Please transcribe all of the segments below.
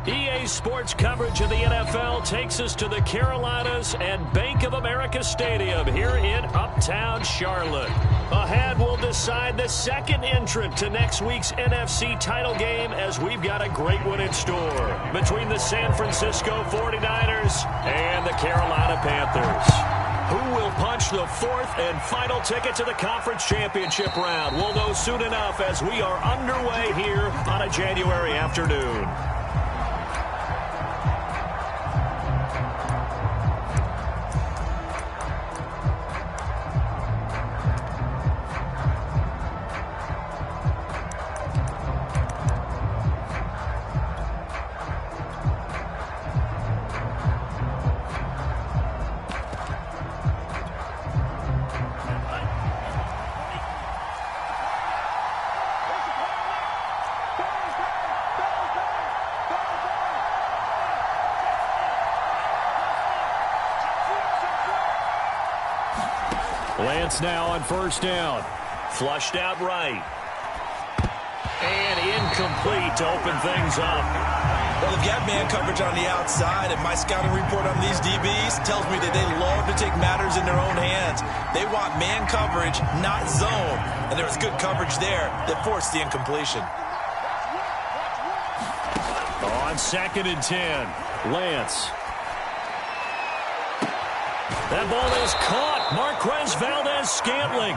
EA Sports coverage of the NFL takes us to the Carolinas and Bank of America Stadium here in Uptown Charlotte. Ahead, we'll decide the second entrant to next week's NFC title game as we've got a great one in store between the San Francisco 49ers and the Carolina Panthers. Who will punch the fourth and final ticket to the conference championship round? We'll know soon enough as we are underway here on a January afternoon. Lance now on first down. Flushed out right. And incomplete to open things up. Well, they've got man coverage on the outside, and my scouting report on these DBs tells me that they love to take matters in their own hands. They want man coverage, not zone. And there was good coverage there that forced the incompletion. On 2nd and 10, Lance. That ball is caught. Marquez Valdez-Scantling.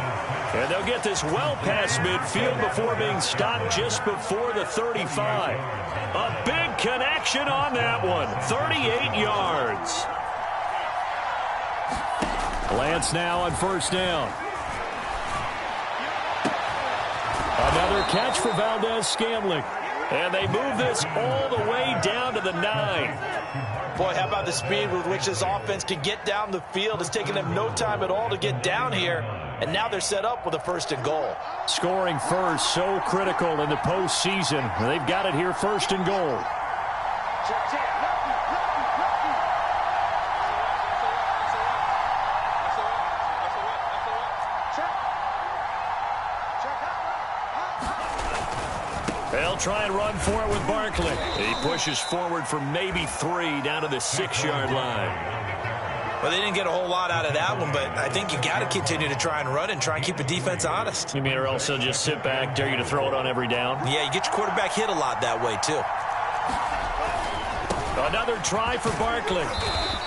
And they'll get this well past midfield before being stopped just before the 35. A big connection on that one. 38 yards. Lance now on first down. Another catch for Valdez-Scantling. And they move this all the way down to the 9. Boy, how about the speed with which this offense can get down the field? It's taken them no time at all to get down here, and now they're set up with a 1st and goal. Scoring first, so critical in the postseason. They've got it here, 1st and goal. They'll try and run for it with Barkley. He pushes forward for maybe 3 down to the 6-yard line. Well, they didn't get a whole lot out of that one, but I think you got to continue to try and run and try and keep the defense honest. You mean, or else they'll just sit back, dare you to throw it on every down? Yeah, you get your quarterback hit a lot that way, too. Another try for Barkley.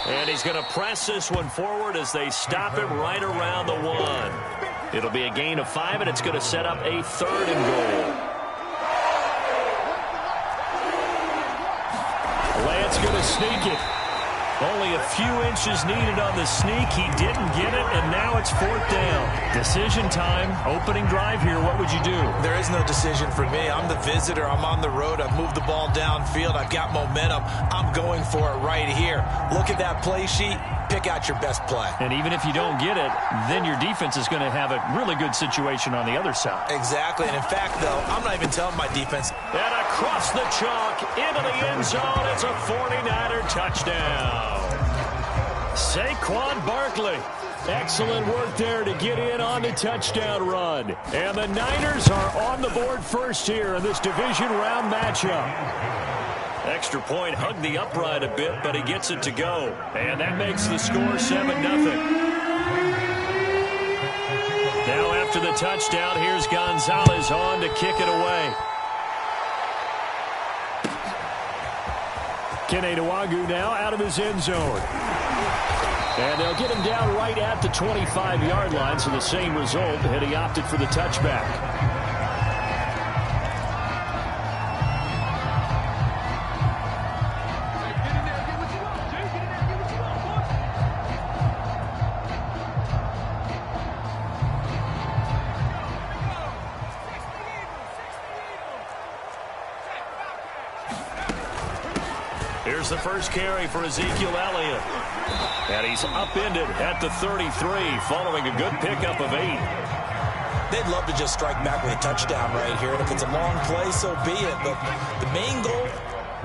And he's going to press this one forward as they stop him right around the 1. It'll be a gain of 5, and it's going to set up a 3rd and goal. Lance going to sneak it. Only a few inches needed on the sneak. He didn't get it, and now it's 4th down. Decision time. Opening drive here. What would you do? There is no decision for me. I'm the visitor. I'm on the road. I've moved the ball downfield. I've got momentum. I'm going for it right here. Look at that play sheet. Pick out your best play. And even if you don't get it, then your defense is going to have a really good situation on the other side. Exactly. And in fact, though, I'm not even telling my defense. And across the chalk into the end zone. It's a 49er touchdown. Saquon Barkley. Excellent work there to get in on the touchdown run. And the Niners are on the board first here in this division round matchup. Extra point, hugged the upright a bit, but he gets it to go. And that makes the score 7-0. Now after the touchdown, here's Gonzalez on to kick it away. Kene Nwangwu now out of his end zone. And they'll get him down right at the 25-yard line, so the same result, and he opted for the touchback. Here's the first carry for Ezekiel Elliott. And he's upended at the 33 following a good pickup of 8. They'd love to just strike back with a touchdown right here. And if it's a long play, so be it. But the main goal,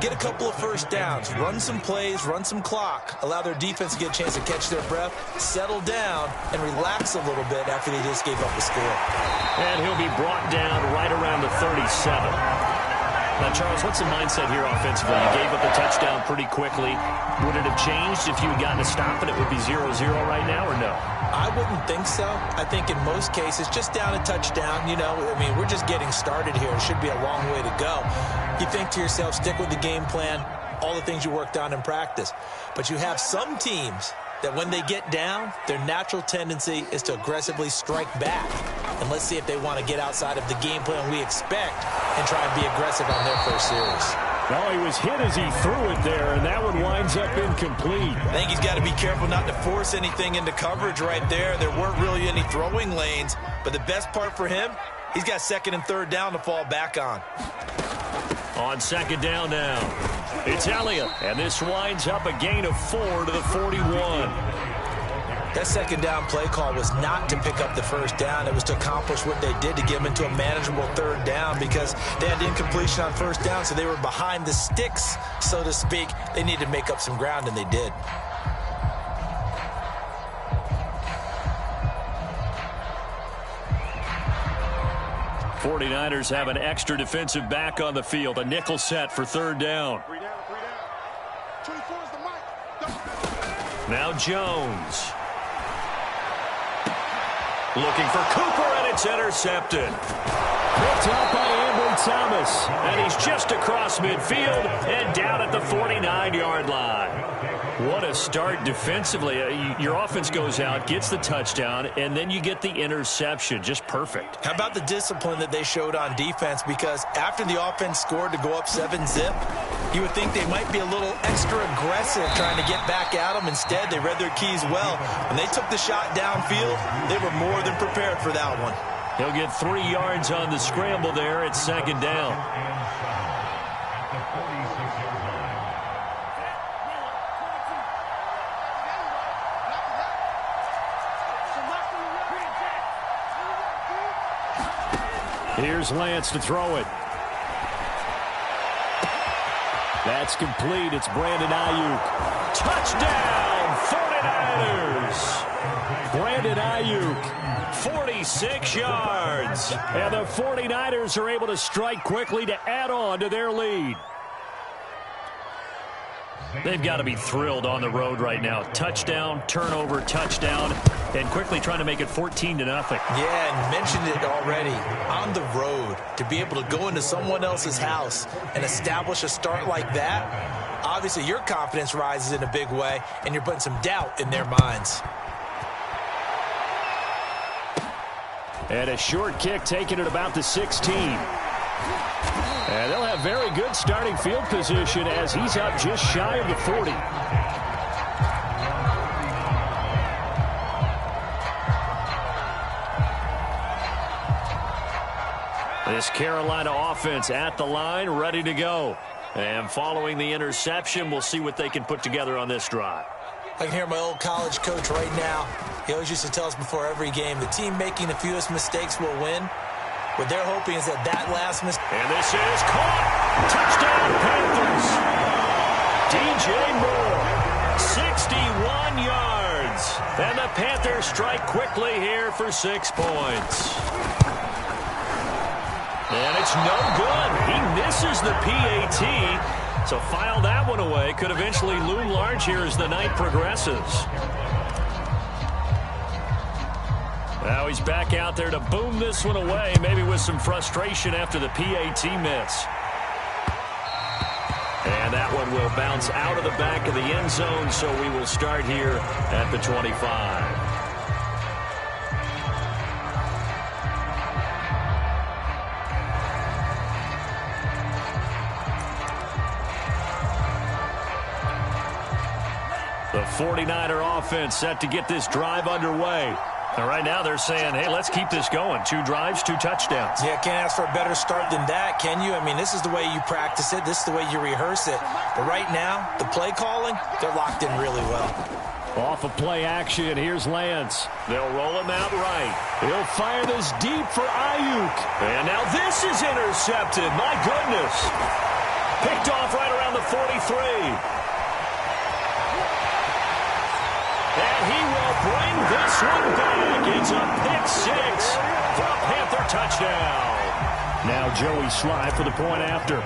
get a couple of first downs, run some plays, run some clock, allow their defense to get a chance to catch their breath, settle down, and relax a little bit after they just gave up the score. And he'll be brought down right around the 37. Now, Charles, what's the mindset here offensively? You gave up the touchdown pretty quickly. Would it have changed if you had gotten a stop and it would be 0-0 right now, or no? I wouldn't think so. I think in most cases, just down a touchdown, you know, I mean, we're just getting started here. It should be a long way to go. You think to yourself, stick with the game plan, all the things you worked on in practice. But you have some teams that when they get down, their natural tendency is to aggressively strike back. And let's see if they want to get outside of the game plan we expect and try and be aggressive on their first series. Well, he was hit as he threw it there, and that one winds up incomplete. I think he's got to be careful not to force anything into coverage right there. There weren't really any throwing lanes, but the best part for him, he's got second and third down to fall back on. On second down now, it's Elliott, and this winds up a gain of 4 to the 41. That second down play call was not to pick up the first down. It was to accomplish what they did to get them into a manageable third down because they had incompletion on first down, so they were behind the sticks, so to speak. They needed to make up some ground, and they did. '49ers have an extra defensive back on the field, a nickel set for third down. Now Jones. Looking for Cooper, and it's intercepted. Picked up by Ambry Thomas, and he's just across midfield and down at the 49-yard line. What a start defensively. Your offense goes out, gets the touchdown, and then you get the interception. Just perfect. How about the discipline that they showed on defense? Because after the offense scored to go up 7-zip, you would think they might be a little extra aggressive trying to get back at them. Instead, they read their keys well. When they took the shot downfield, they were more than prepared for that one. He'll get 3 yards on the scramble there at second down. Here's Lance to throw it. That's complete. It's Brandon Ayuk. Touchdown, 49ers. Brandon Ayuk, 46 yards. And the 49ers are able to strike quickly to add on to their lead. They've got to be thrilled on the road right now. Touchdown, turnover, touchdown, and quickly trying to make it 14-0. Yeah, and mentioned it already. On the road, to be able to go into someone else's house and establish a start like that, obviously your confidence rises in a big way, and you're putting some doubt in their minds. And a short kick taken at about the 16. And they'll have very good starting field position as he's up just shy of the 40. This Carolina offense at the line, ready to go. And following the interception, we'll see what they can put together on this drive. I can hear my old college coach right now. He always used to tell us before every game, the team making the fewest mistakes will win. What they're hoping is that last mistake. And this is caught. Touchdown, Panthers. DJ Moore, 61 yards. And the Panthers strike quickly here for 6 points. And it's no good. He misses the PAT. So file that one away. Could eventually loom large here as the night progresses. Now he's back out there to boom this one away, maybe with some frustration after the PAT miss. And that one will bounce out of the back of the end zone, so we will start here at the 25. The 49er offense set to get this drive underway. And right now they're saying, hey, let's keep this going. 2 drives, 2 touchdowns. Yeah, can't ask for a better start than that, can you? I mean, this is the way you practice it. This is the way you rehearse it. But right now, the play calling, they're locked in really well. Off of play action, here's Lance. They'll roll him out right. He'll fire this deep for Ayuk. And now this is intercepted. My goodness. Picked off right around the 43. And he will bring this one back. It's a pick 6 for a Panther touchdown. Now Joey Sly for the point after.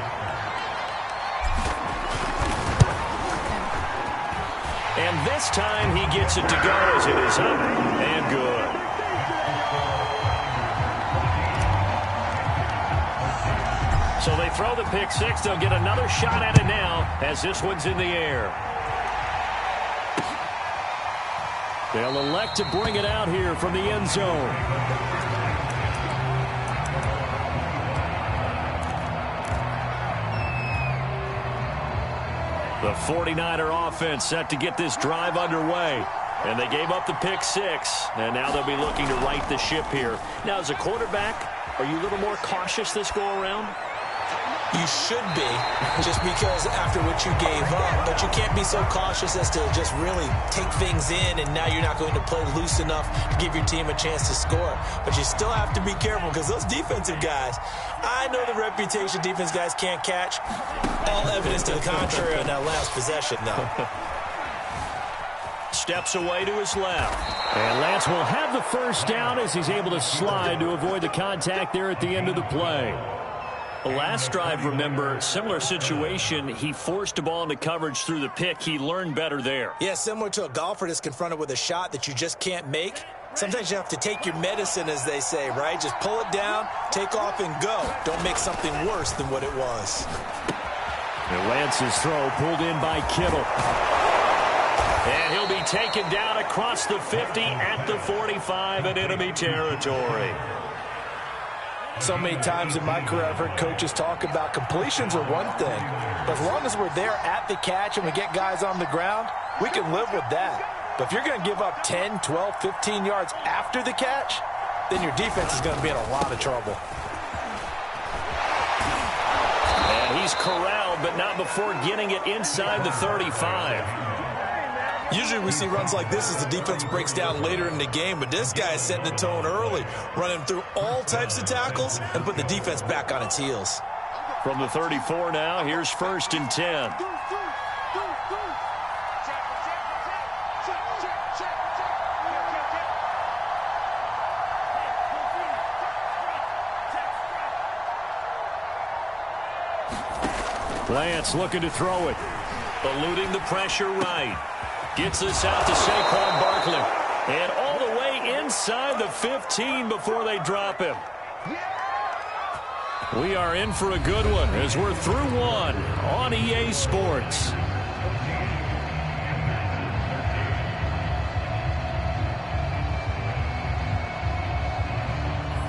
And this time he gets it to go as it is up and good. So they throw the pick six. They'll get another shot at it now as this one's in the air. They'll elect to bring it out here from the end zone. The 49er offense set to get this drive underway. And they gave up the pick six. And now they'll be looking to right the ship here. Now, as a quarterback, are you a little more cautious this go around? You should be, just because after what you gave up. But you can't be so cautious as to just really take things in, and now you're not going to play loose enough to give your team a chance to score. But you still have to be careful, because those defensive guys, I know the reputation defense guys can't catch. All evidence to the contrary on that last possession, though. Steps away to his left. And Lance will have the first down as he's able to slide to avoid the contact there at the end of the play. The last drive, remember, similar situation. He forced a ball into coverage through the pick. He learned better there. Yeah, similar to a golfer that's confronted with a shot that you just can't make. Sometimes you have to take your medicine, as they say, right? Just pull it down, take off, and go. Don't make something worse than what it was. And Lance's throw pulled in by Kittle. And he'll be taken down across the 50 at the 45 in enemy territory. So many times in my career, I've heard coaches talk about completions are one thing. But as long as we're there at the catch and we get guys on the ground, we can live with that. But if you're going to give up 10, 12, 15 yards after the catch, then your defense is going to be in a lot of trouble. And he's corralled, but not before getting it inside the 35. Usually we see runs like this as the defense breaks down later in the game, but this guy is setting the tone early, running through all types of tackles and putting the defense back on its heels. From the 34 now, here's 1st and 10. Lance looking to throw it. Eluding the pressure right. Gets this out to Saquon Barkley. And all the way inside the 15 before they drop him. We are in for a good one as we're through one on EA Sports.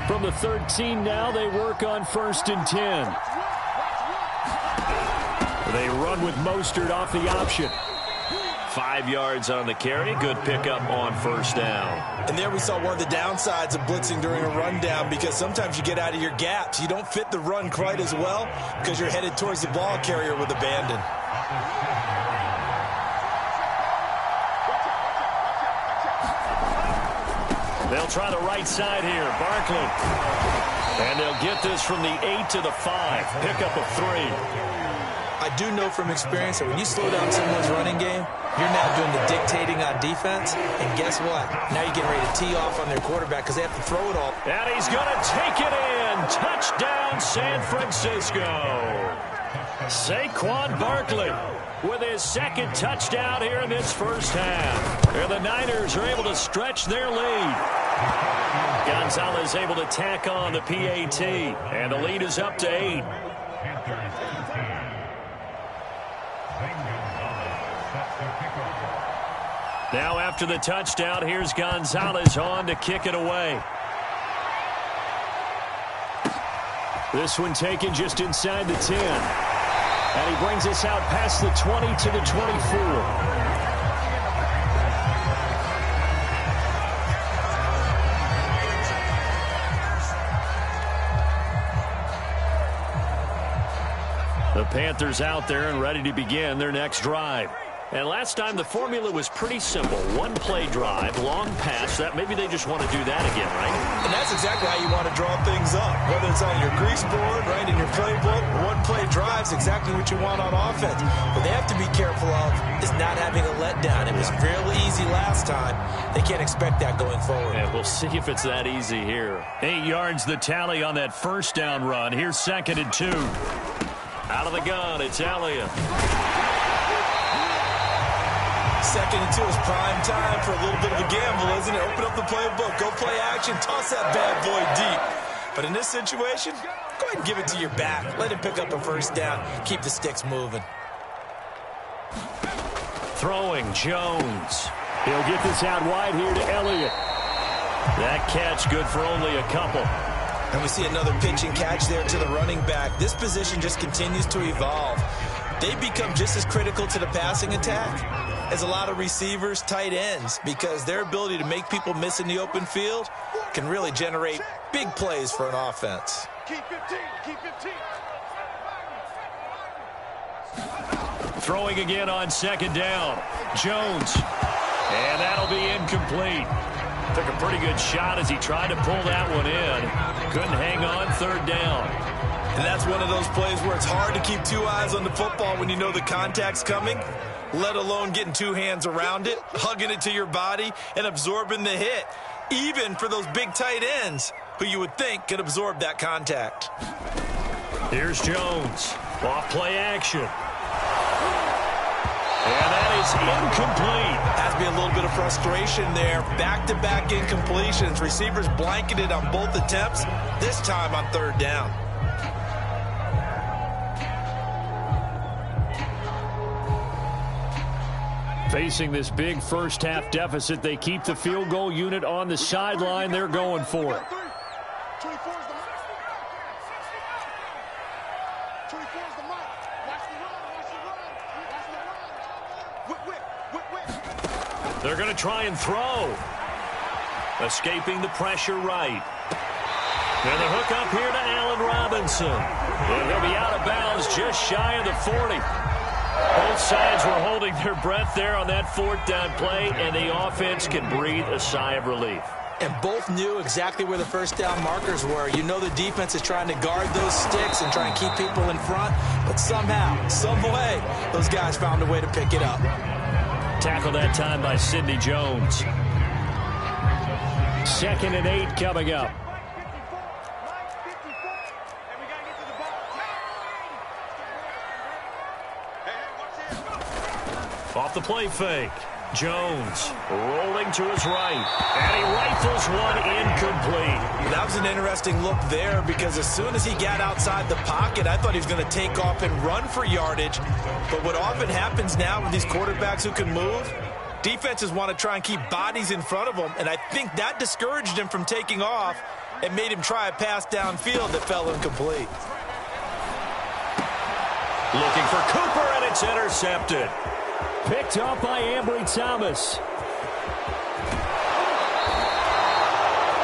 From the 13 now, they work on 1st and 10. They run with Mostert off the option. 5 yards on the carry. Good pickup on 1st down. And there we saw one of the downsides of blitzing during a rundown, because sometimes you get out of your gaps. You don't fit the run quite as well because you're headed towards the ball carrier with abandon. They'll try the right side here. Barkley. And they'll get this from the 8 to the 5. Pickup of 3. I do know from experience that when you slow down someone's running game, you're now doing the dictating on defense. And guess what? Now you're getting ready to tee off on their quarterback because they have to throw it all. And he's going to take it in. Touchdown, San Francisco. Saquon Barkley with his 2nd touchdown here in this first half. And the Niners are able to stretch their lead. Gonzalez able to tack on the PAT. And the lead is up to 8. Now after the touchdown, here's Gonzalez on to kick it away. This one taken just inside the 10. And he brings us out past the 20 to the 24. The Panthers out there and ready to begin their next drive. And last time the formula was pretty simple. One-play drive, long pass. That maybe they just want to do that again, right? And that's exactly how you want to draw things up. Whether it's on your grease board, right, in your playbook, one-play drive's exactly what you want on offense. What they have to be careful of is not having a letdown. It was fairly easy last time. They can't expect that going forward. And we'll see if it's that easy here. 8 yards the tally on that first down run. Here's 2nd and 2. Out of the gun, it's Elliott. 2nd and 2 is prime time for a little bit of a gamble, isn't it? Open up the playbook, go play action, toss that bad boy deep. But in this situation, go ahead and give it to your back. Let him pick up a first down. Keep the sticks moving. Throwing, Jones. He'll get this out wide here to Elliott. That catch good for only a couple. And we see another pitch and catch there to the running back. This position just continues to evolve. They become just as critical to the passing attack as a lot of receivers, tight ends, because their ability to make people miss in the open field can really generate big plays for an offense. Keep 15, keep 15. Throwing again on 2nd down. Jones. And that'll be incomplete. Took a pretty good shot as he tried to pull that one in. Couldn't hang on 3rd down. And that's one of those plays where it's hard to keep 2 eyes on the football when you know the contact's coming, let alone getting 2 hands around it, hugging it to your body, and absorbing the hit, even for those big tight ends who you would think could absorb that contact. Here's Jones. Off play action. And that is incomplete. Has to be a little bit of frustration there. Back-to-back incompletions. Receivers blanketed on both attempts, this time on 3rd down. Facing this big first-half deficit, they keep the field goal unit on the sideline. They're going for it. 24 is the mark. 24 is the mark. Watch the run, watch the run, watch the run. They're going to try and throw. Escaping the pressure right. And the hook up here to Allen Robinson. And he'll be out of bounds just shy of the 40. Both sides were holding their breath there on that 4th down play, and the offense can breathe a sigh of relief. And both knew exactly where the first down markers were. You know the defense is trying to guard those sticks and try and keep people in front, but somehow, some way, those guys found a way to pick it up. Tackle that time by Sidney Jones. 2nd and 8 coming up. Off the play fake. Jones rolling to his right. And he rifles one incomplete. That was an interesting look there because as soon as he got outside the pocket, I thought he was going to take off and run for yardage. But what often happens now with these quarterbacks who can move, defenses want to try and keep bodies in front of them. And I think that discouraged him from taking off and made him try a pass downfield that fell incomplete. Looking for Cooper, and it's intercepted. Picked up by Ambry Thomas.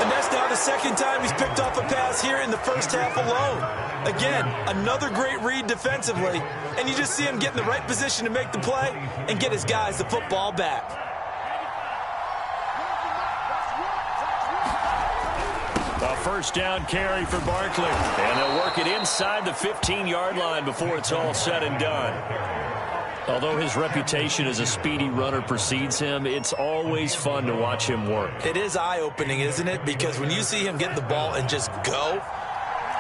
And that's now the 2nd time he's picked off a pass here in the first half alone. Again, another great read defensively, and you just see him get in the right position to make the play and get his guys the football back. A first down carry for Barkley, and they'll work it inside the 15-yard line before it's all said and done. Although his reputation as a speedy runner precedes him, it's always fun to watch him work. It is eye-opening, isn't it? Because when you see him get the ball and just go,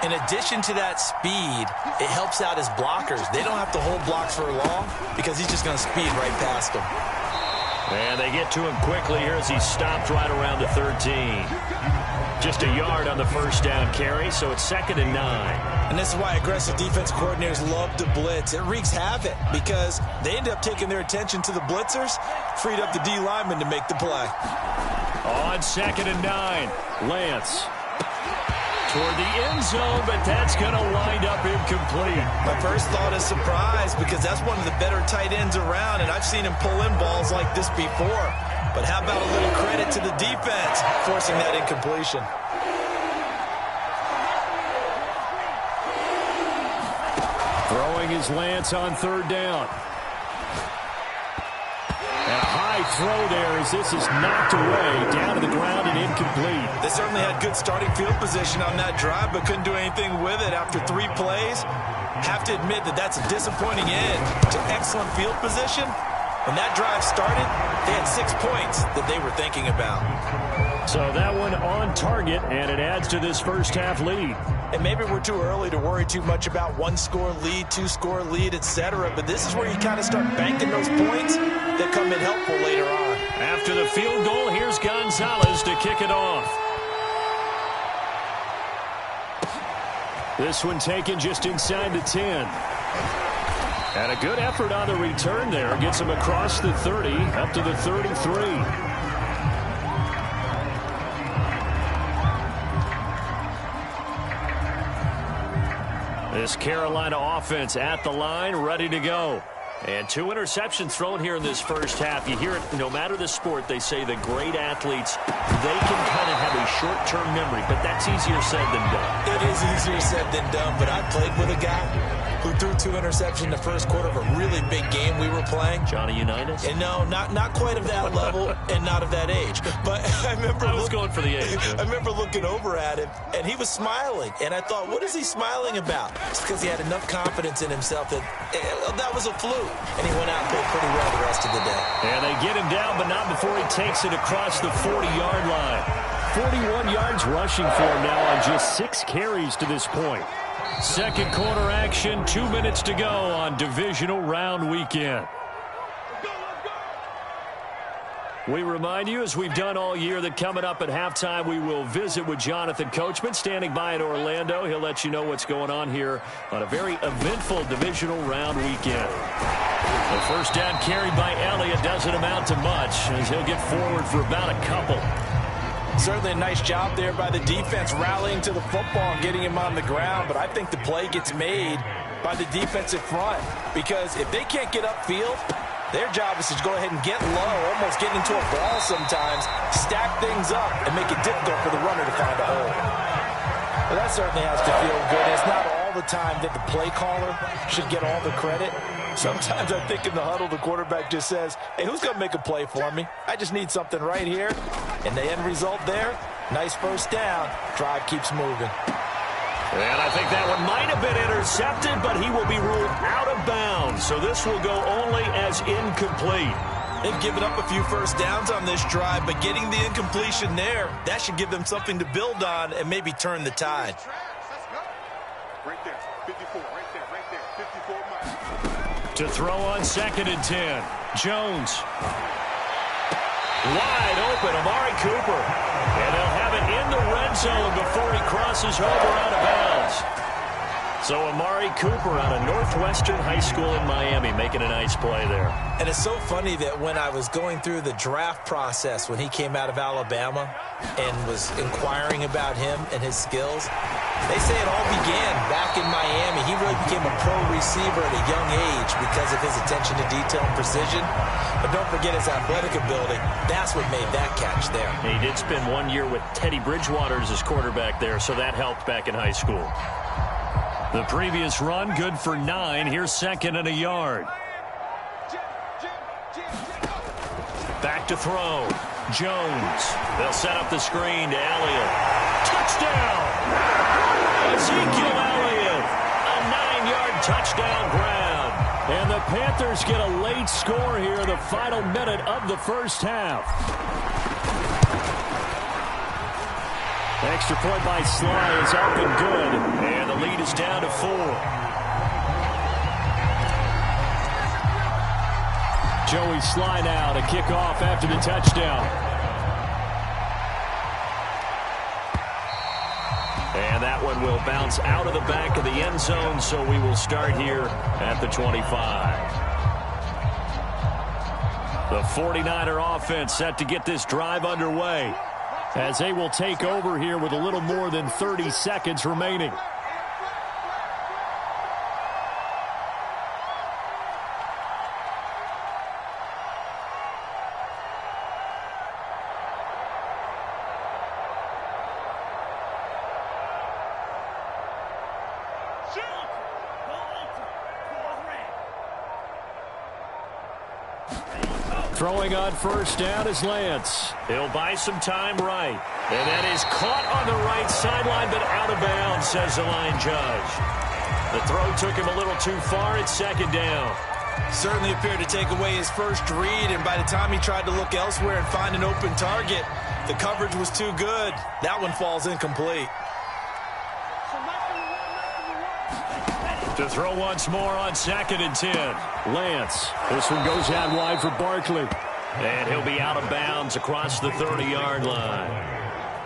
in addition to that speed, it helps out his blockers. They don't have to hold blocks for long because he's just going to speed right past them. And they get to him quickly here as he stopped right around the 13. Just a yard on the first down carry, so it's 2nd and 9. And this is why aggressive defense coordinators love to blitz. It wreaks havoc because they end up taking their attention to the blitzers, freed up the D lineman to make the play. On 2nd and 9, Lance toward the end zone, but that's going to wind up incomplete. My first thought is surprise because that's one of the better tight ends around, and I've seen him pull in balls like this before. But how about a little credit to the defense forcing that incompletion? Throwing his Lance on 3rd down. throw there as this is knocked away, down to the ground and incomplete. They certainly had good starting field position on that drive, but couldn't do anything with it after 3 plays. Have to admit that that's a disappointing end to excellent field position. When that drive started, they had 6 points that they were thinking about. So that one on target, and it adds to this first half lead. And maybe we're too early to worry too much about 1-score lead, 2-score lead, etc. But this is where you kind of start banking those points that come in helpful later on. After the field goal, here's Gonzalez to kick it off. This one taken just inside the 10. And a good effort on the return there. Gets him across the 30, up to the 33. This Carolina offense at the line, ready to go. And 2 interceptions thrown here in this first half. You hear it, no matter the sport, they say the great athletes, they can kind of have a short-term memory, but that's easier said than done. It is easier said than done, but I played with a guy who threw 2 interceptions in the first quarter of a really big game we were playing. Johnny Unitas? And no, not quite of that level and not of that age. But I remember I was going for the age. I remember looking over at him, and he was smiling. And I thought, what is he smiling about? It's because he had enough confidence in himself that that was a fluke. And he went out and played pretty well the rest of the day. And they get him down, but not before he takes it across the 40-yard line. 41 yards rushing for him now on just 6 carries to this point. Second quarter action, 2 minutes to go on divisional round weekend. We remind you, as we've done all year, that coming up at halftime, we will visit with Jonathan Coachman, standing by in Orlando. He'll let you know what's going on here on a very eventful divisional round weekend. The first down carried by Elliott doesn't amount to much, as he'll get forward for about a couple. Certainly a nice job there by the defense, rallying to the football and getting him on the ground. But I think the play gets made by the defensive front, because if they can't get upfield, their job is to go ahead and get low, almost get into a ball sometimes, stack things up, and make it difficult for the runner to find a hole. Well, that certainly has to feel good. It's not all the time that the play caller should get all the credit. Sometimes I think in the huddle, the quarterback just says, hey, who's going to make a play for me? I just need something right here. And the end result there, nice first down. Drive keeps moving. And I think that one might have been intercepted, but he will be ruled out of bounds. So this will go only as incomplete. They've given up a few first downs on this drive, but getting the incompletion there, that should give them something to build on and maybe turn the tide. Right there, 54, right there, 54 miles. To throw on 2nd and 10. Jones. Wide open, Amari Cooper. And they'll have it in the red zone before he crosses over out of bounds. So Amari Cooper out of Northwestern High School in Miami making a nice play there. And it's so funny that when I was going through the draft process when he came out of Alabama and was inquiring about him and his skills, they say it all began back in Miami. He really became a pro receiver at a young age because of his attention to detail and precision. But don't forget his athletic ability. That's what made that catch there. He did spend 1 year with Teddy Bridgewater as his quarterback there, so that helped back in high school. The previous run, good for 9. Here's 2nd and a yard. Back to throw. Jones. They'll set up the screen to Elliott. Touchdown! Ezekiel Elliott. A 9-yard touchdown grab. And the Panthers get a late score here in the final minute of the first half. Extra point by Sly is up and good. And the lead is down to 4. Joey Sly now to kick off after the touchdown. And that one will bounce out of the back of the end zone, so we will start here at the 25. The 49er offense set to get this drive underway, as they will take over here with a little more than 30 seconds remaining. Throwing on first down is Lance. He'll buy some time right. And that is caught on the right sideline, but out of bounds, says the line judge. The throw took him a little too far. It's second down. Certainly appeared to take away his first read, and by the time he tried to look elsewhere and find an open target, the coverage was too good. That one falls incomplete. To throw once more on 2nd and 10. Lance. This one goes out wide for Barkley. And he'll be out of bounds across the 30-yard line.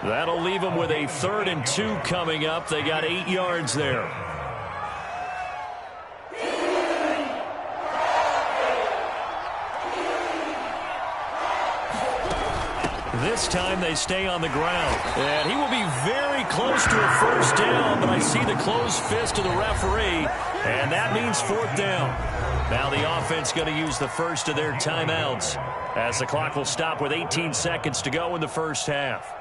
That'll leave him with a 3rd and 2 coming up. They got 8 yards there. This time they stay on the ground. And he will be very close to a first down, but I see the closed fist of the referee, and that means 4th down. Now the offense going to use the first of their timeouts as the clock will stop with 18 seconds to go in the first half.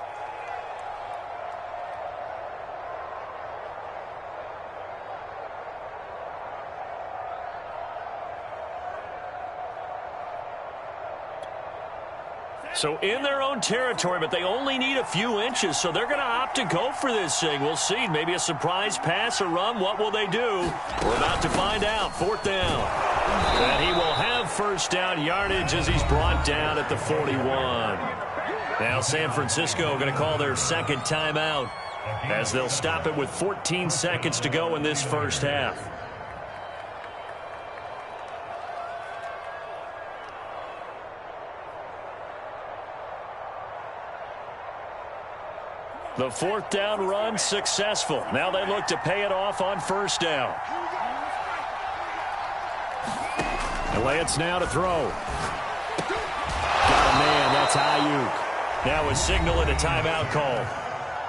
So in their own territory, but they only need a few inches, so they're going to opt to go for this thing. We'll see. Maybe a surprise pass or run. What will they do? We're about to find out. 4th down. And he will have first down yardage as he's brought down at the 41. Now San Francisco going to call their 2nd timeout as they'll stop it with 14 seconds to go in this first half. The 4th down run successful. Now they look to pay it off on first down. And Lance now to throw. Got a man. That's Ayuk. Now a signal and a timeout call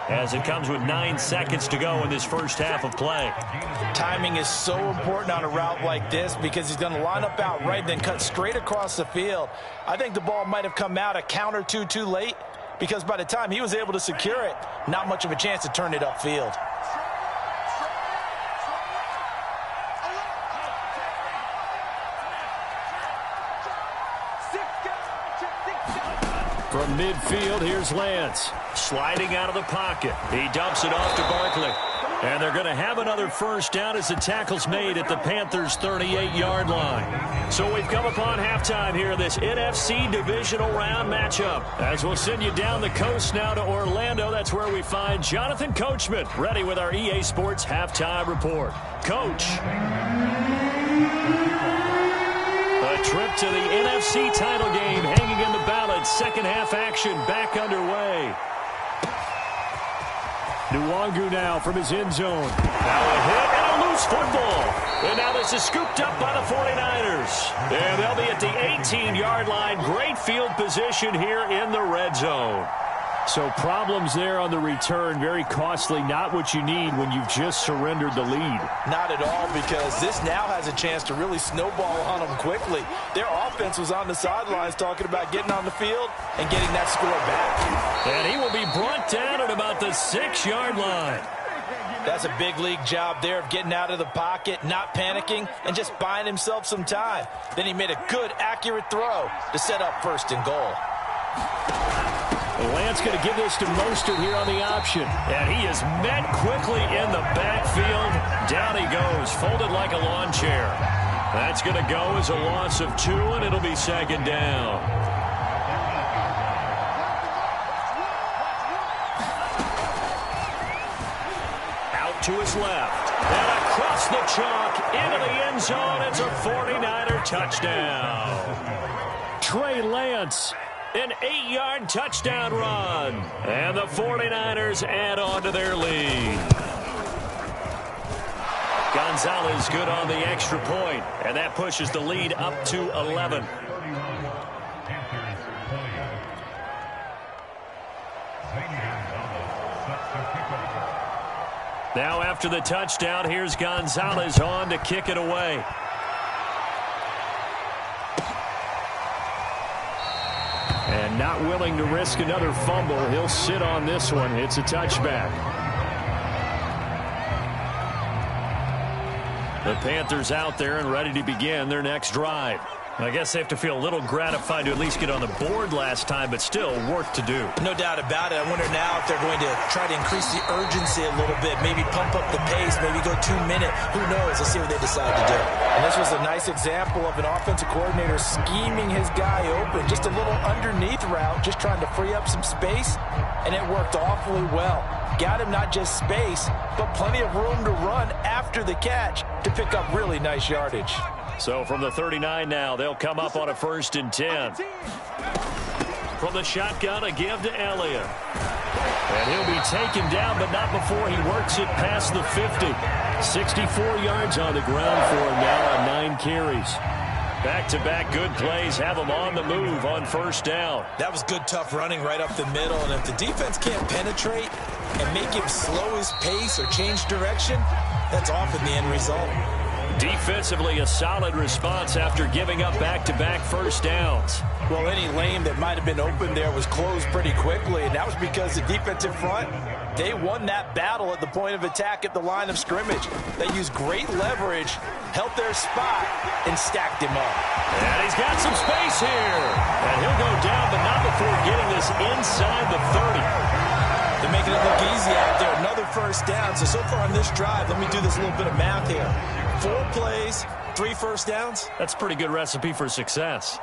as it comes with 9 seconds to go in this first half of play. Timing is so important on a route like this because he's going to line up out right and then cut straight across the field. I think the ball might have come out a count or two too late, because by the time he was able to secure it, not much of a chance to turn it upfield. From midfield, here's Lance. Sliding out of the pocket. He dumps it off to Barkley. And they're going to have another first down as the tackle's made at the Panthers' 38-yard line. So we've come upon halftime here in this NFC divisional round matchup. As we'll send you down the coast now to Orlando, that's where we find Jonathan Coachman ready with our EA Sports halftime report. Coach. A trip to the NFC title game hanging in the balance. Second half action back underway. Nwangu now from his end zone. Now a hit and a loose football. And now this is scooped up by the 49ers. And they'll be at the 18-yard line. Great field position here in the red zone. So problems there on the return. Very costly. Not what you need when you've just surrendered the lead. Not at all, because this now has a chance to really snowball on them quickly. Their offense was on the sidelines talking about getting on the field and getting that score back. And he will be brought down at about the 6-yard line. That's a big league job there of getting out of the pocket, not panicking, and just buying himself some time. Then he made a good, accurate throw to set up 1st and goal. Lance going to give this to Mostert here on the option. And he is met quickly in the backfield. Down he goes, folded like a lawn chair. That's going to go as a loss of 2, and it'll be 2nd down. Out to his left. And across the chalk into the end zone. It's a 49er touchdown. Trey Lance. An 8-yard touchdown run. And the 49ers add on to their lead. Gonzalez good on the extra point. And that pushes the lead up to 11. Now after the touchdown, here's Gonzalez on to kick it away. And not willing to risk another fumble. He'll sit on this one. It's a touchback. The Panthers out there and ready to begin their next drive. I guess they have to feel a little gratified to at least get on the board last time, but still work to do. No doubt about it. I wonder now if they're going to try to increase the urgency a little bit, maybe pump up the pace, maybe go 2 minute. Who knows? Let's see what they decide to do. And this was a nice example of an offensive coordinator scheming his guy open. Just a little underneath route, just trying to free up some space, and it worked awfully well. Got him not just space, but plenty of room to run after the catch to pick up really nice yardage. So from the 39 now, they'll come up on a 1st and 10. From the shotgun, a give to Elliott. And he'll be taken down, but not before he works it past the 50. 64 yards on the ground for him now on 9 carries. Back-to-back good plays have him on the move on 1st down. That was good, tough running right up the middle. And if the defense can't penetrate and make him slow his pace or change direction, that's often the end result. Defensively, a solid response after giving up back-to-back 1st downs. Well, any lane that might have been open there was closed pretty quickly, and that was because the defensive front, they won that battle at the point of attack at the line of scrimmage. They used great leverage, held their spot, and stacked him up. And he's got some space here. And he'll go down, but not before getting this inside the 30. They're making it look easy out there. Another 1st down. So far on this drive, let me do this little bit of math here. 4 plays, 3 1st downs. That's a pretty good recipe for success.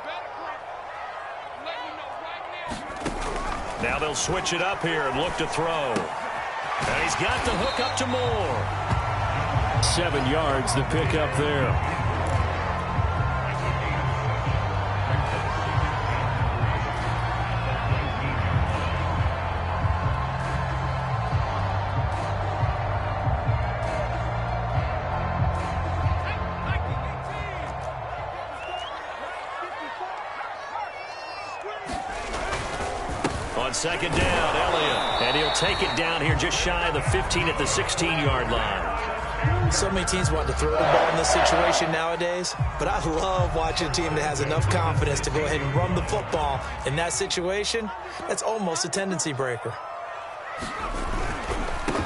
Now they'll switch it up here and look to throw. And he's got the hook up to Moore. 7 yards to pick up there. On 2nd down, Elliott. And he'll take it down here just shy of the 15 at the 16-yard line. So many teams want to throw the ball in this situation nowadays, but I love watching a team that has enough confidence to go ahead and run the football. In that situation, that's almost a tendency breaker.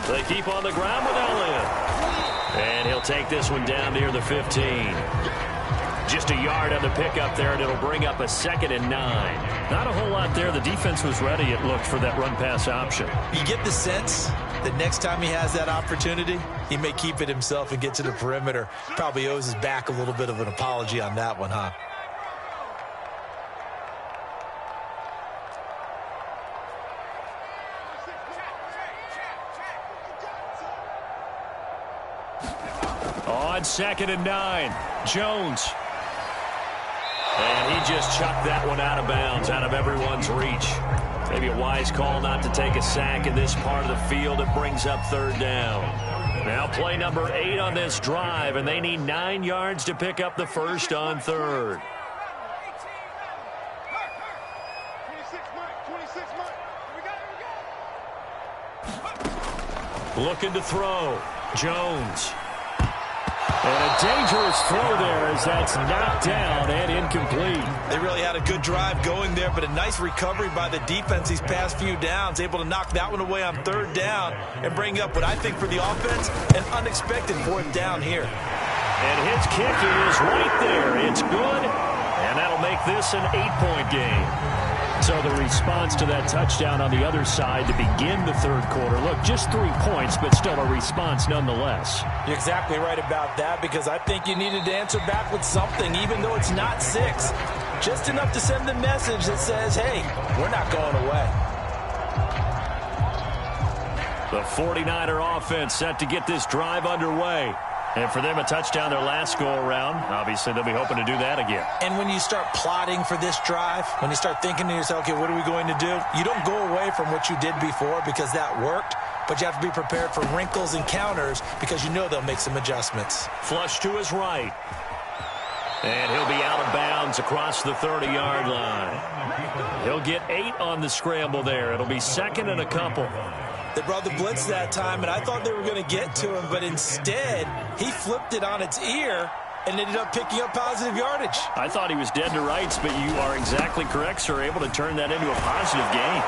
They keep on the ground with Elliott. And he'll take this one down near the 15. Just a yard on the pickup there, and it'll bring up a 2nd and 9. Not a whole lot there. The defense was ready, it looked, for that run-pass option. You get the sense that next time he has that opportunity, he may keep it himself and get to the perimeter. Probably owes his back a little bit of an apology on that one, huh? On 2nd and 9, Jones. And he just chucked that one out of bounds, out of everyone's reach. Maybe a wise call not to take a sack in this part of the field. It brings up 3rd down. Now play number 8 on this drive, and they need 9 yards to pick up the 1st on 3rd. 26 Here we go. Looking to throw. Jones. And a dangerous throw there as that's knocked down and incomplete. They really had a good drive going there, but a nice recovery by the defense these past few downs, able to knock that one away on 3rd down and bring up what I think for the offense, an unexpected 4th down here. And his kick is right there. It's good, and that'll make this an 8-point game. So the response to that touchdown on the other side to begin the 3rd quarter. Look, just 3 points, but still a response nonetheless. You're exactly right about that, because I think you needed to answer back with something, even though it's not 6. Just enough to send the message that says, hey, we're not going away. The 49er offense set to get this drive underway. And for them, a touchdown their last go-around. Obviously, they'll be hoping to do that again. And when you start plotting for this drive, when you start thinking to yourself, okay, what are we going to do? You don't go away from what you did before because that worked, but you have to be prepared for wrinkles and counters because you know they'll make some adjustments. Flush to his right. And he'll be out of bounds across the 30-yard line. He'll get 8 on the scramble there. It'll be 2nd and a couple. They brought the blitz that time, and I thought they were going to get to him, but instead, he flipped it on its ear and ended up picking up positive yardage. I thought he was dead to rights, but you are exactly correct, sir, able to turn that into a positive gain.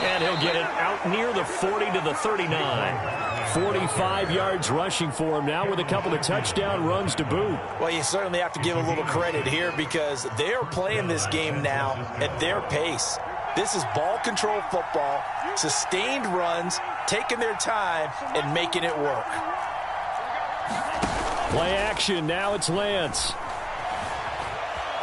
And he'll get it out near the 40 to the 39. 45 yards rushing for him now with a couple of touchdown runs to boot. Well, you certainly have to give a little credit here because they are playing this game now at their pace. This is ball control football, sustained runs, taking their time, and making it work. Play action. Now it's Lance.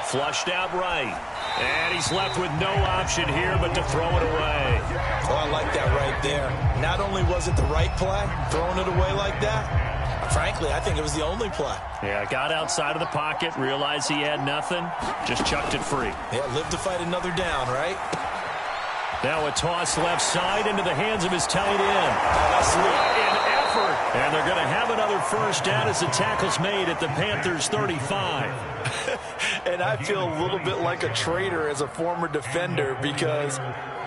Flushed out right. And he's left with no option here but to throw it away. Oh, I like that right there. Not only was it the right play, throwing it away like that, frankly, I think it was the only play. Yeah, got outside of the pocket, realized he had nothing, just chucked it free. Yeah, live to fight another down, right? Now a toss left side into the hands of his tight end. What an effort. And they're going to have another first down as the tackle's made at the Panthers 35. And I feel a little bit like a traitor as a former defender because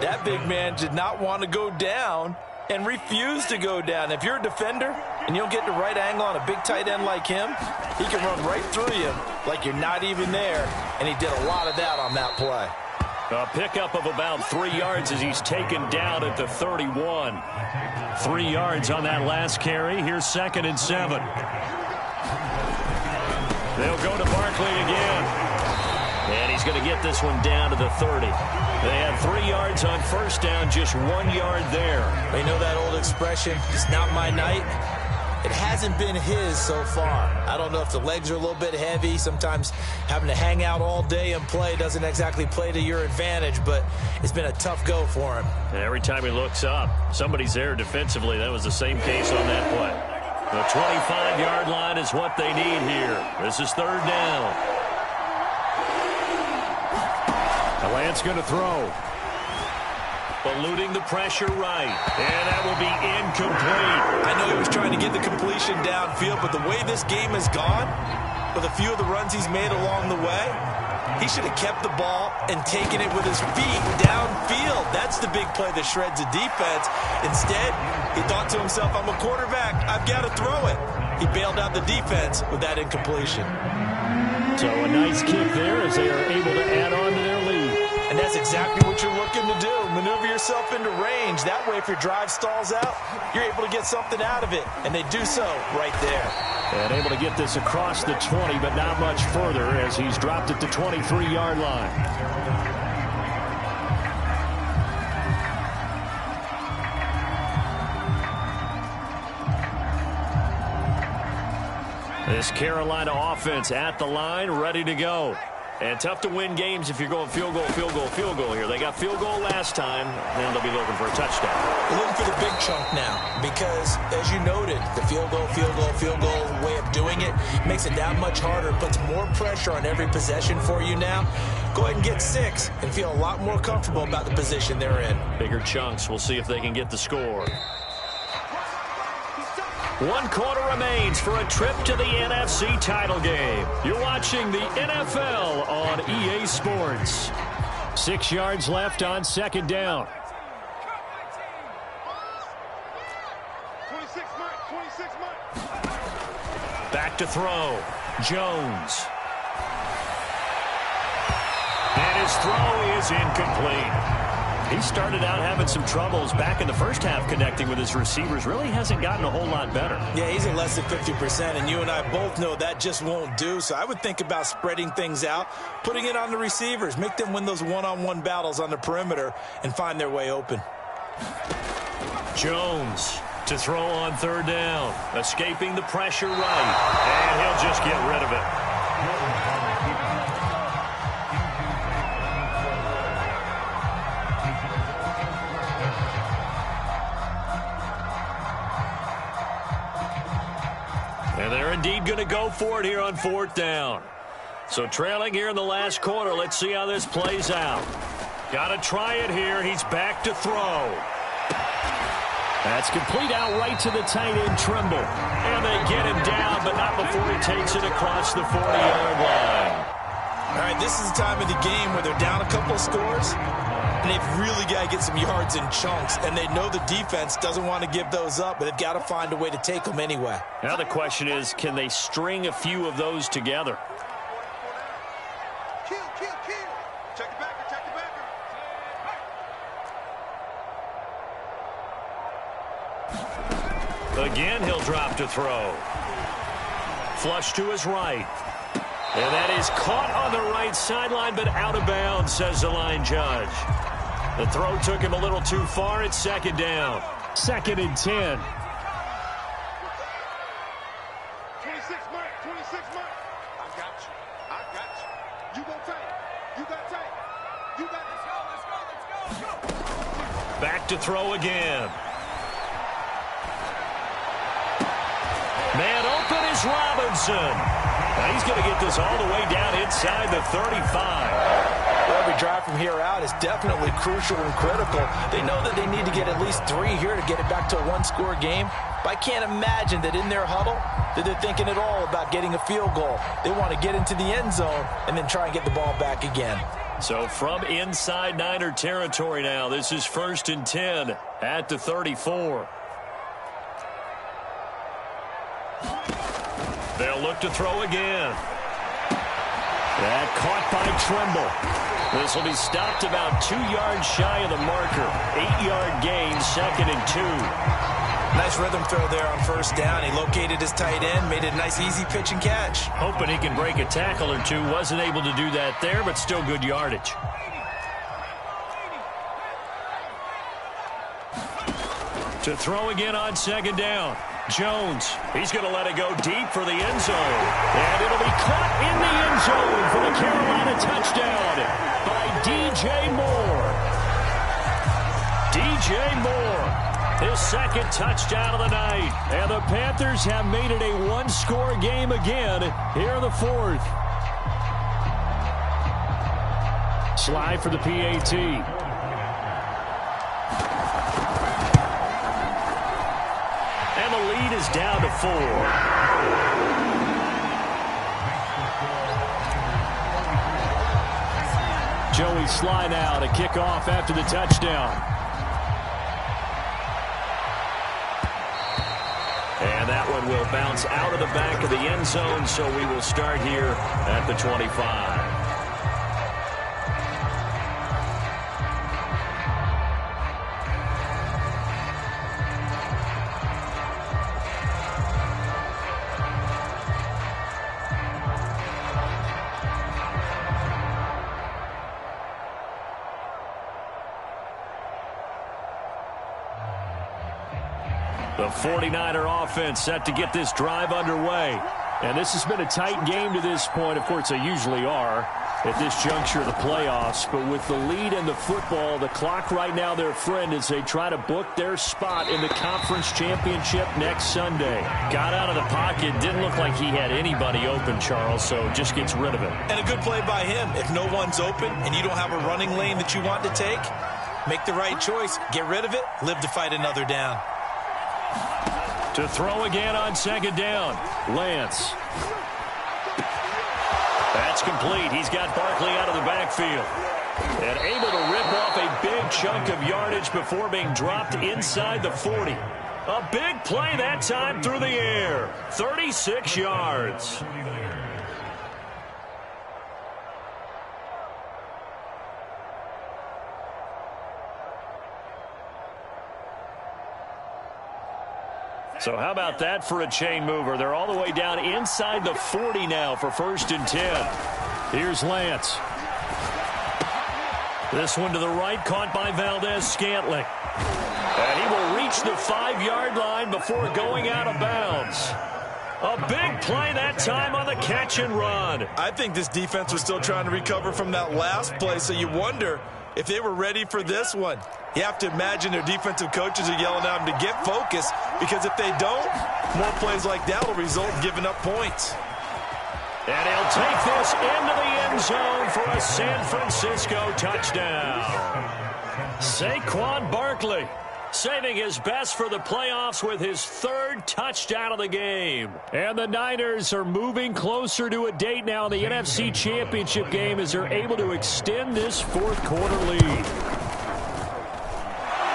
that big man did not want to go down and refused to go down. If you're a defender and you don't get the right angle on a big tight end like him, he can run right through you like you're not even there, and he did a lot of that on that play. A pickup of about 3 yards as he's taken down at the 31. 3 yards on that last carry. Here's 2nd and 7. They'll go to Barkley again. And he's going to get this one down to the 30. They had 3 yards on first down, just 1 yard there. You know that old expression, it's not my night? It hasn't been his so far. I don't know if the legs are a little bit heavy. Sometimes having to hang out all day and play doesn't exactly play to your advantage, but it's been a tough go for him. And every time he looks up, somebody's there defensively. That was the same case on that play. The 25-yard line is what they need here. This is 3rd down. Lance going to throw. Eluding the pressure right. And that will be incomplete. I know he was trying to get the completion downfield, but the way this game has gone, with a few of the runs he's made along the way, he should have kept the ball and taken it with his feet downfield. That's the big play that shreds a defense. Instead, he thought to himself, I'm a quarterback, I've got to throw it. He bailed out the defense with that incompletion. So a nice kick there as they are able to add on to their lead. And that's exactly what you're looking to do. Maneuver yourself into range. That way, if your drive stalls out, you're able to get something out of it. And they do so right there. And able to get this across the 20, but not much further as he's dropped at the 23-yard line. This Carolina offense at the line, ready to go. And tough to win games if you're going field goal, field goal, field goal here. They got field goal last time, and they'll be looking for a touchdown. They're looking for the big chunk now because, as you noted, the field goal way of doing it makes it that much harder. It puts more pressure on every possession for you now. Go ahead and get 6 and feel a lot more comfortable about the position they're in. Bigger chunks. We'll see if they can get the score. 1 quarter remains for a trip to the NFC title game. You're watching the NFL on EA Sports. 6 yards left on 2nd down. 26 Mike. Back to throw. Jones. And his throw is incomplete. He started out having some troubles back in the first half connecting with his receivers. Really hasn't gotten a whole lot better. Yeah, he's at less than 50%, and you and I both know that just won't do. So I would think about spreading things out, putting it on the receivers, make them win those one-on-one battles on the perimeter and find their way open. Jones to throw on 3rd down. Escaping the pressure right. And he'll just get rid of it. And they're indeed going to go for it here on 4th down. So trailing here in the last quarter. Let's see how this plays out. Got to try it here. He's back to throw. That's complete out right to the tight end, Trimble. And they get him down, but not before he takes it across the 40-yard line. All right, this is the time of the game where they're down a couple of scores, and they've really got to get some yards in chunks, and they know the defense doesn't want to give those up, but they've got to find a way to take them anyway. Now the question is, can they string a few of those together? Kill. Check the backer. Again, he'll drop to throw. Flush to his right. And that is caught on the right sideline, but out of bounds, says the line judge. The throw took him a little too far. It's second down. 2nd and 10. 26 Mike, 26 Mike. I got you. I got you. You go tank. You got tank. You got let's go, let's go, let's go, let's go. Back to throw again. Man open is Robinson. Now he's going to get this all the way down inside the 35. Every drive from here out is definitely crucial and critical. They know that they need to get at least 3 here to get it back to a one-score game. But I can't imagine that in their huddle that they're thinking at all about getting a field goal. They want to get into the end zone and then try and get the ball back again. So from inside Niner territory now, this is 1st and 10 at the 34. They'll look to throw again. That caught by Trimble. This will be stopped about 2 yards shy of the marker. 8-yard gain, 2nd and 2. Nice rhythm throw there on 1st down. He located his tight end, made it a nice easy pitch and catch. Hoping he can break a tackle or two. Wasn't able to do that there, but still good yardage. To throw again on 2nd down. Jones, he's going to let it go deep for the end zone. And it'll be caught in the end zone for the Carolina touchdown by DJ Moore. DJ Moore, his 2nd touchdown of the night. And the Panthers have made it a one-score game again here in the 4th. Slide for the PAT. And the lead is down to 4. Joey Sly now to kick off after the touchdown. And that one will bounce out of the back of the end zone, so we will start here at the 25. The 49er offense set to get this drive underway. And this has been a tight game to this point. Of course, they usually are at this juncture of the playoffs. But with the lead in the football, the clock right now their friend as they try to book their spot in the conference championship next Sunday. Got out of the pocket. Didn't look like he had anybody open, Charles, so just gets rid of it. And a good play by him. If no one's open and you don't have a running lane that you want to take, make the right choice. Get rid of it. Live to fight another down. To throw again on 2nd down. Lance. That's complete. He's got Barkley out of the backfield. And able to rip off a big chunk of yardage before being dropped inside the 40. A big play that time through the air. 36 yards. So how about that for a chain mover? They're all the way down inside the 40 now for 1st and 10. Here's Lance. This one to the right, caught by Valdez-Scantling. And he will reach the 5-yard line before going out of bounds. A big play that time on the catch and run. I think this defense was still trying to recover from that last play, so you wonder if they were ready for this one. You have to imagine their defensive coaches are yelling at them to get focused, because if they don't, more plays like that will result in giving up points. And he'll take this into the end zone for a San Francisco touchdown. Saquon Barkley saving his best for the playoffs with his 3rd touchdown of the game. And the Niners are moving closer to a date now in the NFC Championship game as they're able to extend this 4th quarter lead.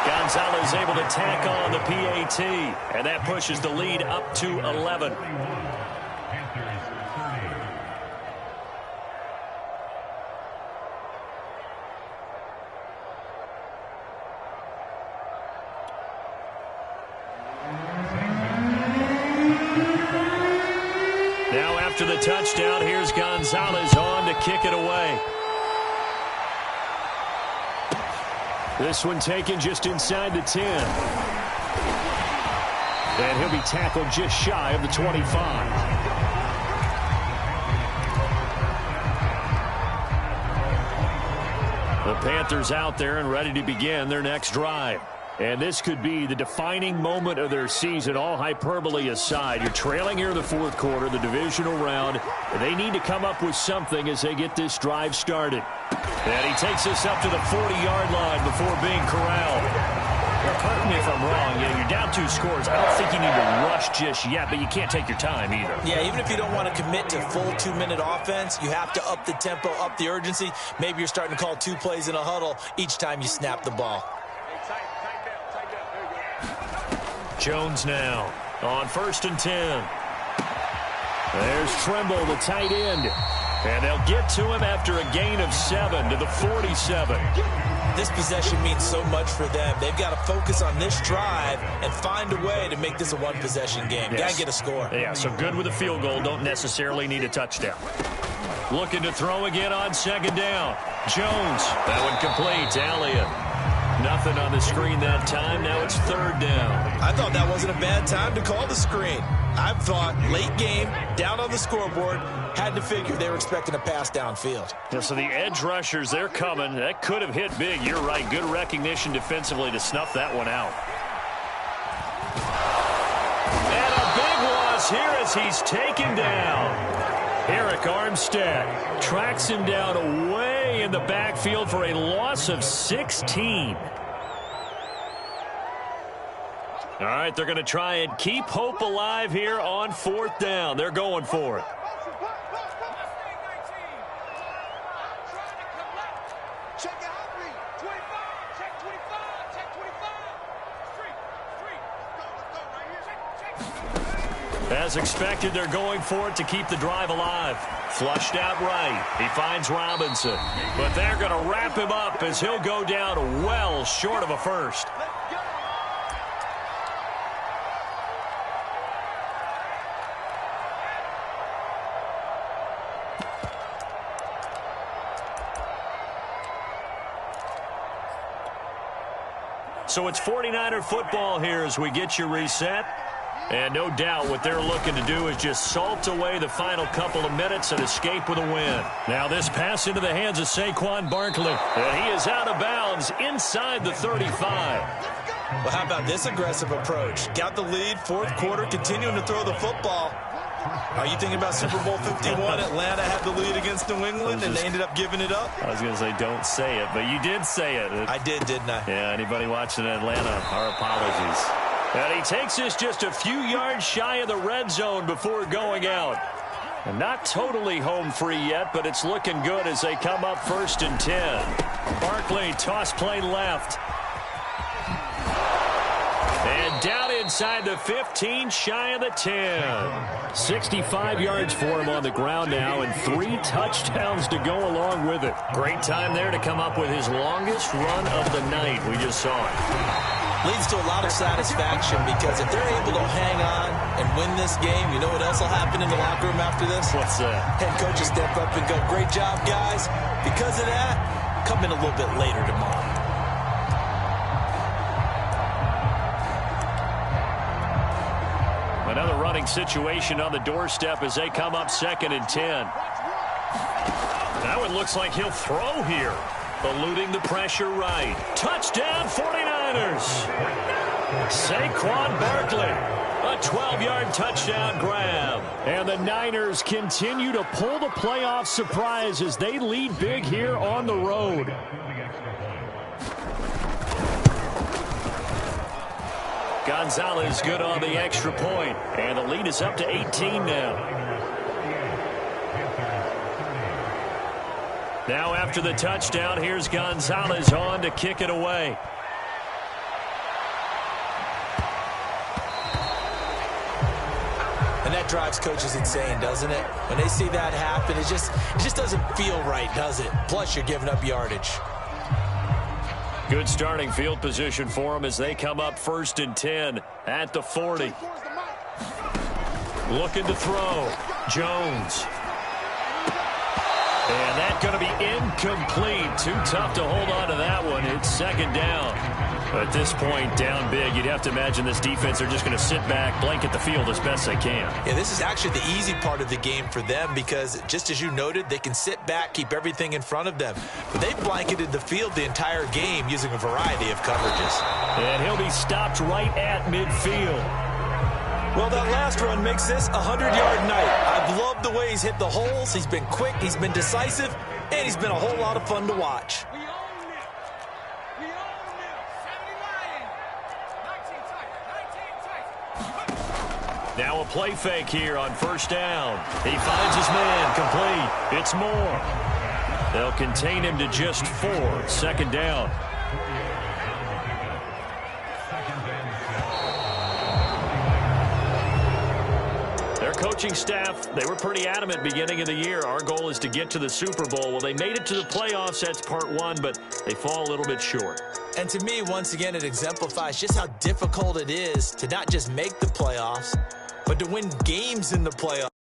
Gonzalez able to tack on the PAT, and that pushes the lead up to 11. the touchdown, here's Gonzalez on to kick it away. This one taken just inside the 10. And he'll be tackled just shy of the 25. The Panthers out there and ready to begin their next drive. And this could be the defining moment of their season, all hyperbole aside. You're trailing here in the fourth quarter, the divisional round. They need to come up with something as they get this drive started. And he takes us up to the 40-yard line before being corralled. Now, correct me if I'm wrong. You're down 2 scores. I don't think you need to rush just yet, but you can't take your time either. Yeah, even if you don't want to commit to full 2-minute offense, you have to up the tempo, up the urgency. Maybe you're starting to call 2 plays in a huddle each time you snap the ball. Jones now on 1st and 10. There's Trimble, the tight end. And they'll get to him after a gain of 7 to the 47. This possession means so much for them. They've got to focus on this drive and find a way to make this a one-possession game. Yes. Got to get a score. Yeah, so good with a field goal. Don't necessarily need a touchdown. Looking to throw again on 2nd down. Jones. That one complete to Elliott. Nothing on the screen that time. Now it's 3rd down. I thought that wasn't a bad time to call the screen. I thought late game, down on the scoreboard, had to figure they were expecting a pass downfield. Yeah, so the edge rushers, they're coming. That could have hit big. You're right. Good recognition defensively to snuff that one out. And a big loss here as he's taken down. Eric Armstead tracks him down away in the backfield for a loss of 16. All right, they're going to try and keep hope alive here on 4th down. They're going for it. As expected, they're going for it to keep the drive alive. Flushed out right. He finds Robinson. But they're going to wrap him up as he'll go down well short of a first. So it's 49er football here as we get you reset. And no doubt what they're looking to do is just salt away the final couple of minutes and escape with a win. Now this pass into the hands of Saquon Barkley. And he is out of bounds inside the 35. Well, how about this aggressive approach? Got the lead, 4th quarter, continuing to throw the football. Are you thinking about Super Bowl 51? Atlanta had the lead against New England, and they ended up giving it up? I was going to say don't say it, but you did say it. I did, didn't I? Yeah, anybody watching Atlanta, our apologies. And he takes us just a few yards shy of the red zone before going out. And not totally home free yet, but it's looking good as they come up 1st and 10. Barkley, toss play left. And down inside the 15, shy of the 10. 65 yards for him on the ground now, and 3 touchdowns to go along with it. Great time there to come up with his longest run of the night. We just saw it. Leads to a lot of satisfaction because if they're able to hang on and win this game, you know what else will happen in the locker room after this? What's that? Head coach will step up and go, great job, guys. Because of that, come in a little bit later tomorrow. Another running situation on the doorstep as they come up 2nd and 10. Now it looks like he'll throw here. Eluding the pressure right. Touchdown 49ers. Saquon Barkley. A 12-yard touchdown grab. And the Niners continue to pull the playoff surprise as they lead big here on the road. Gonzalez good on the extra point. And the lead is up to 18 now. Now after the touchdown, here's Gonzalez on to kick it away. And that drives coaches insane, doesn't it? When they see that happen, it just doesn't feel right, does it? Plus, you're giving up yardage. Good starting field position for them as they come up 1st and 10 at the 40. Looking to throw. Jones. And that's going to be incomplete. Too tough to hold on to that one. It's second down. At this point, down big, you'd have to imagine this defense are just going to sit back, blanket the field as best they can. Yeah, this is actually the easy part of the game for them because, just as you noted, they can sit back, keep everything in front of them. But they blanketed the field the entire game using a variety of coverages. And he'll be stopped right at midfield. Well, that last run makes this a 100-yard night. I've loved the way he's hit the holes. He's been quick, he's been decisive, and he's been a whole lot of fun to watch. Now a play fake here on first down. He finds his man, complete. It's Moore. They'll contain him to just 4. Second down. Their coaching staff, they were pretty adamant beginning of the year. Our goal is to get to the Super Bowl. Well, they made it to the playoffs. That's part one, but they fall a little bit short. And to me, once again, it exemplifies just how difficult it is to not just make the playoffs, but to win games in the playoffs.